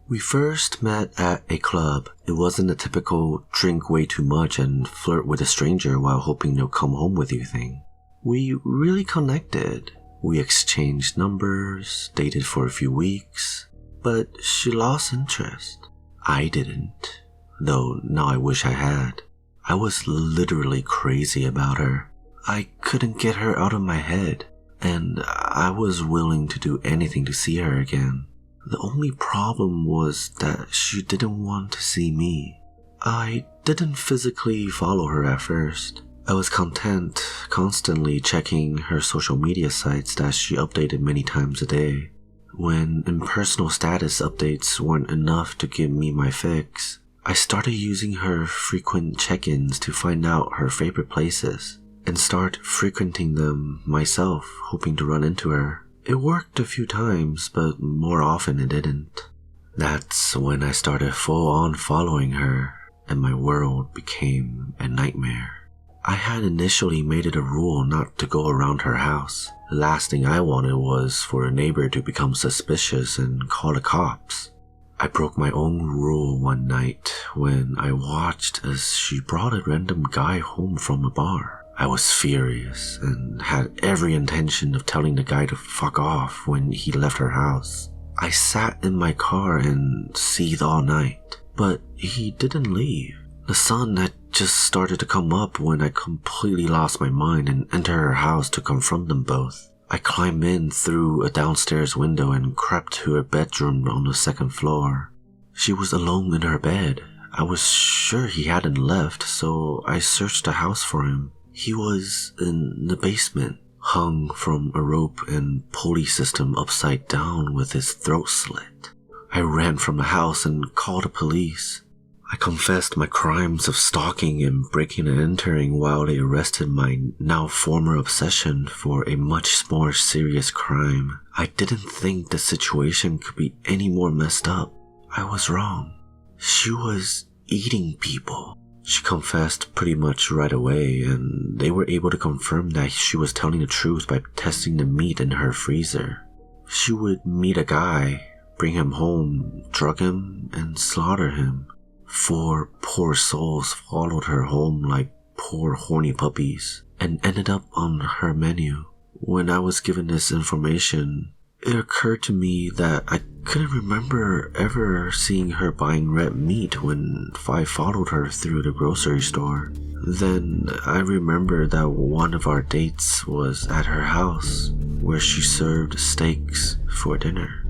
We first met at a club. It wasn't a typical drink way too much and flirt with a stranger while hoping they'll come home with you thing. We really connected. We exchanged numbers, dated for a few weeks, but she lost interest. I didn't, though now I wish I had. I was literally crazy about her. I couldn't get her out of my head, and I was willing to do anything to see her again. The only problem was that she didn't want to see me. I didn't physically follow her at first. I was content constantly checking her social media sites that she updated many times a day. When impersonal status updates weren't enough to give me my fix, I started using her frequent check-ins to find out her favorite places and start frequenting them myself, hoping to run into her. It worked a few times, but more often it didn't. That's when I started full-on following her, and my world became a nightmare. I had initially made it a rule not to go around her house. The last thing I wanted was for a neighbor to become suspicious and call the cops. I broke my own rule one night when I watched as she brought a random guy home from a bar. I was furious and had every intention of telling the guy to fuck off when he left her house. I sat in my car and seethed all night, but he didn't leave. The sun had just started to come up when I completely lost my mind and entered her house to confront them both. I climbed in through a downstairs window and crept to her bedroom on the second floor. She was alone in her bed. I was sure he hadn't left, so I searched the house for him. He was in the basement, hung from a rope and pulley system upside down with his throat slit. I ran from the house and called the police. I confessed my crimes of stalking and breaking and entering while they arrested my now former obsession for a much more serious crime. I didn't think the situation could be any more messed up. I was wrong. She was eating people. She confessed pretty much right away, and they were able to confirm that she was telling the truth by testing the meat in her freezer. She would meet a guy, bring him home, drug him, and slaughter him. 4 poor souls followed her home like poor horny puppies and ended up on her menu. When I was given this information, it occurred to me that I couldn't remember ever seeing her buying red meat when I followed her through the grocery store. Then I remembered that one of our dates was at her house, where she served steaks for dinner.